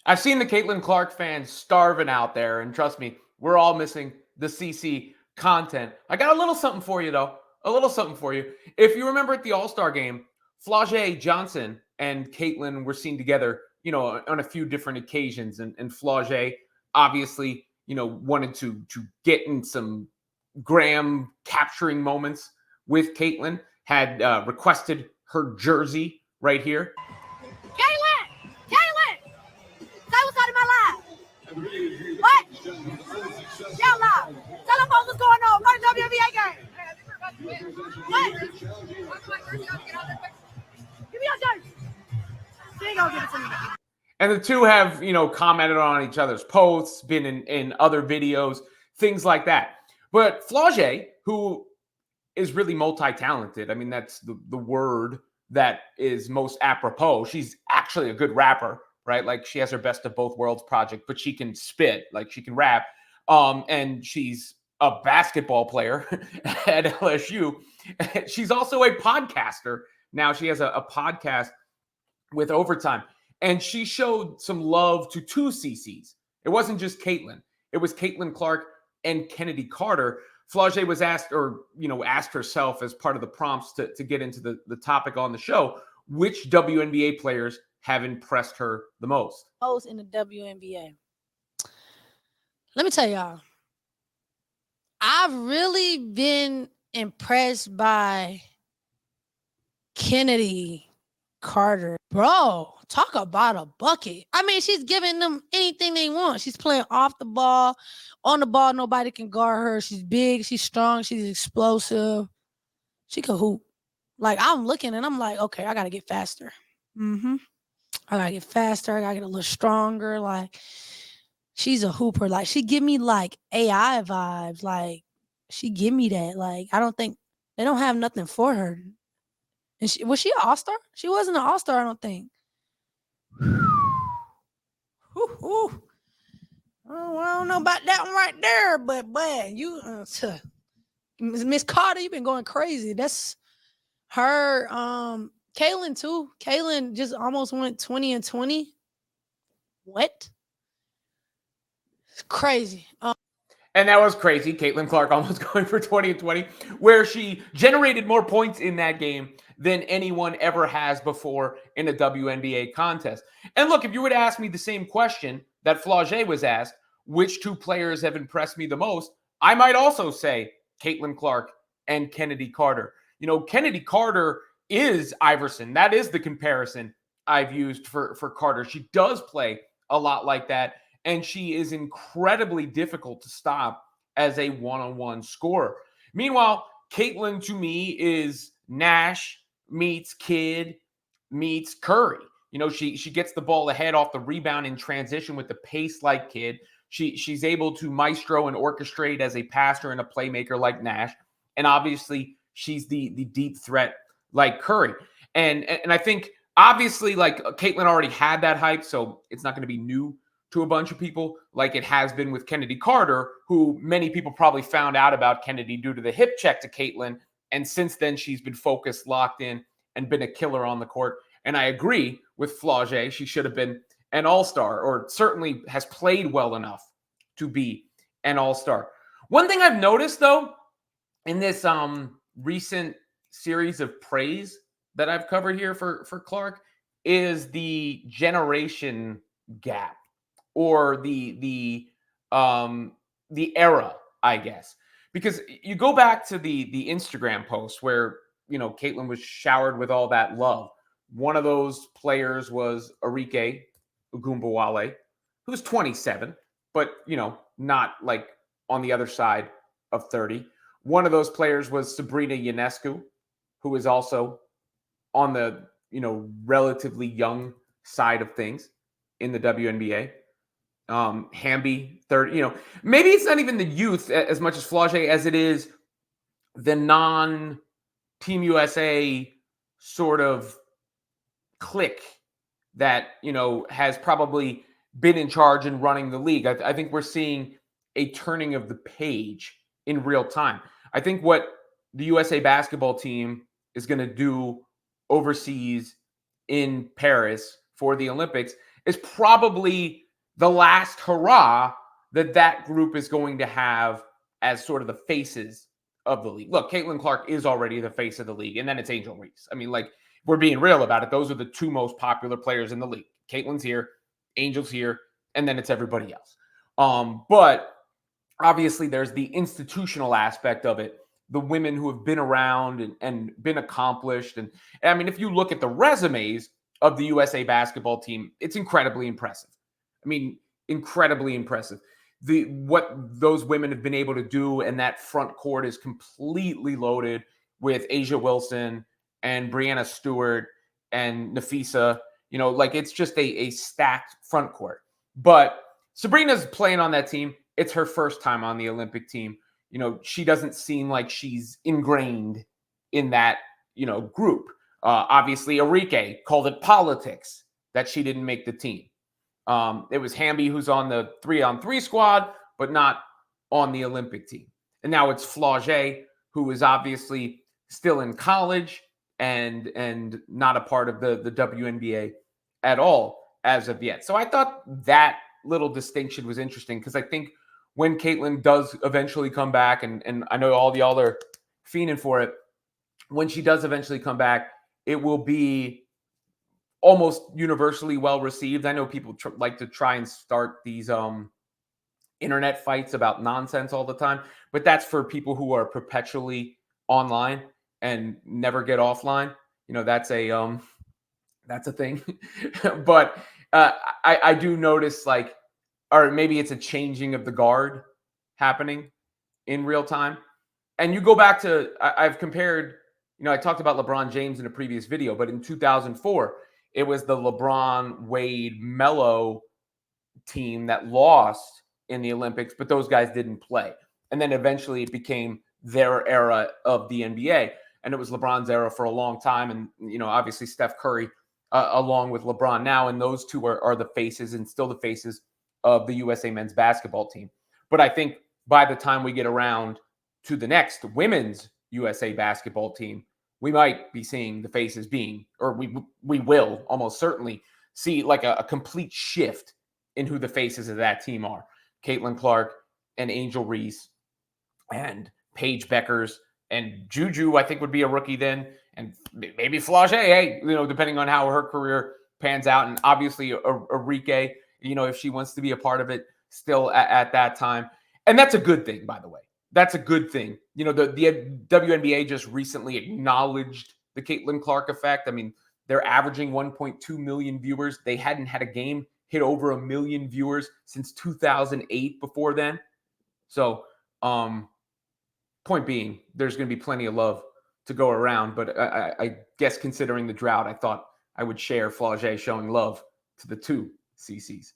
I've seen the Caitlin Clark fans starving out there, and trust me, we're all missing the CC content. I got a little something for you, though. A little something for you. If you remember at the All-Star game, Flau'jae Johnson and Caitlin were seen together, on a few different occasions. And Flau'jae obviously, wanted to get in some Graham capturing moments with Caitlin, had requested her jersey right here. Caitlin! Say what's on in my life. What? Yell loud. Tell them folks what's going on. Go to WNBA game. What? Give me your jersey. She ain't gonna give it to me. And the two have, commented on each other's posts, been in other videos, things like that. But Flau'jae, who is really multi-talented, I mean, that's the word that is most apropos. She's actually a good rapper, right? Like, she has her Best of Both Worlds project, but she can spit, like she can rap. And she's a basketball player at LSU. She's also a podcaster. Now she has a podcast with Overtime. And she showed some love to two CCs. It wasn't just Caitlin. It was Caitlin Clark and Chennedy Carter. Flau'jae was asked herself as part of the prompts to get into the topic on the show, which WNBA players have impressed her the most? Most in the WNBA. Let me tell y'all, I've really been impressed by Chennedy Carter. Bro, talk about a bucket. I mean, she's giving them anything they want. She's playing off the ball, on the ball, nobody can guard her. She's big, she's strong, she's explosive. She can hoop. Like, I'm looking and I'm like, okay, I got to get faster. I got to get faster. I got to get a little stronger. Like, she's a hooper. Like, she give me, like, AI vibes. Like, she give me that. Like, I don't think, they don't have nothing for her. And was she an all-star? She wasn't an all-star, I don't think. Oh, I don't know about that one right there, but man, you, Miss Carter, you've been going crazy. That's her. Kaylin too. Kaylin just almost went 20-20. What? It's crazy. And that was crazy. Caitlin Clark almost going for 20-20, where she generated more points in that game than anyone ever has before in a WNBA contest. And look, if you were to ask me the same question that Flau'jae was asked, which two players have impressed me the most, I might also say Caitlin Clark and Chennedy Carter. Chennedy Carter is Iverson. That is the comparison I've used for Carter. She does play a lot like that, and she is incredibly difficult to stop as a one-on-one scorer. Meanwhile, Caitlin, to me, is Nash meets Kidd meets Curry. She gets the ball ahead off the rebound in transition with the pace like Kidd. She's able to maestro and orchestrate as a passer and a playmaker like Nash. And obviously, she's the deep threat like Curry. And I think, obviously, like, Caitlin already had that hype, so it's not going to be new to a bunch of people like it has been with Chennedy Carter, who many people probably found out about Chennedy due to the hip check to Caitlin. And since then, she's been focused, locked in, and been a killer on the court. And I agree with Flau'jae. She should have been an all-star, or certainly has played well enough to be an all-star. One thing I've noticed, though, in this recent series of praise that I've covered here for Clark is the generation gap, or the era, I guess. Because you go back to the Instagram post where, Caitlin was showered with all that love. One of those players was Arike Ogunbowale, who's 27, but, not like on the other side of 30. One of those players was Sabrina Ionescu, who is also on the, relatively young side of things in the WNBA. Hamby, 30, maybe it's not even the youth as much as Flau'jae as it is the non-Team USA sort of clique that, has probably been in charge and running the league. I think we're seeing a turning of the page in real time. I think what the USA basketball team is going to do overseas in Paris for the Olympics is probably the last hurrah that group is going to have as sort of the faces of the league. Look, Caitlin Clark is already the face of the league, and then it's Angel Reese. I mean, like, we're being real about it. Those are the two most popular players in the league. Caitlin's here, Angel's here, and then it's everybody else. But obviously there's the institutional aspect of it, the women who have been around and been accomplished. And I mean, if you look at the resumes of the USA basketball team, it's incredibly impressive. I mean, incredibly impressive. What those women have been able to do, and that front court is completely loaded with Asia Wilson and Brianna Stewart and Nafisa. Like, it's just a stacked front court. But Sabrina's playing on that team. It's her first time on the Olympic team. She doesn't seem like she's ingrained in that, group. Obviously, Arike called it politics that she didn't make the team. It was Hamby who's on the 3-on-3 squad, but not on the Olympic team. And now it's Flau'jae, who is obviously still in college and not a part of the WNBA at all as of yet. So I thought that little distinction was interesting, because I think when Caitlin does eventually come back, and I know all y'all are fiending for it, when she does eventually come back, it will be almost universally well received. I know people like to try and start these internet fights about nonsense all the time, but that's for people who are perpetually online and never get offline. That's a thing. But I do notice, like, or maybe it's a changing of the guard happening in real time. And you go back to, I've compared, I talked about LeBron James in a previous video, but in 2004, it was the LeBron, Wade, Melo team that lost in the Olympics, but those guys didn't play. And then eventually it became their era of the NBA. And it was LeBron's era for a long time. And, obviously Steph Curry, along with LeBron now, and those two are the faces, and still the faces of the USA men's basketball team. But I think by the time we get around to the next women's USA basketball team, we might be seeing the faces being, or we will almost certainly see, like, a complete shift in who the faces of that team are. Caitlin Clark and Angel Reese and Paige Beckers and Juju, I think, would be a rookie then. And maybe Flau'jae, hey, depending on how her career pans out. And obviously Arike, if she wants to be a part of it still at that time. And that's a good thing, by the way. That's a good thing. The WNBA just recently acknowledged the Caitlin Clark effect. I mean, they're averaging 1.2 million viewers. They hadn't had a game hit over 1 million viewers since 2008 before then. So, point being, there's going to be plenty of love to go around. But I guess, considering the drought, I thought I would share Flau'jae showing love to the two CCs.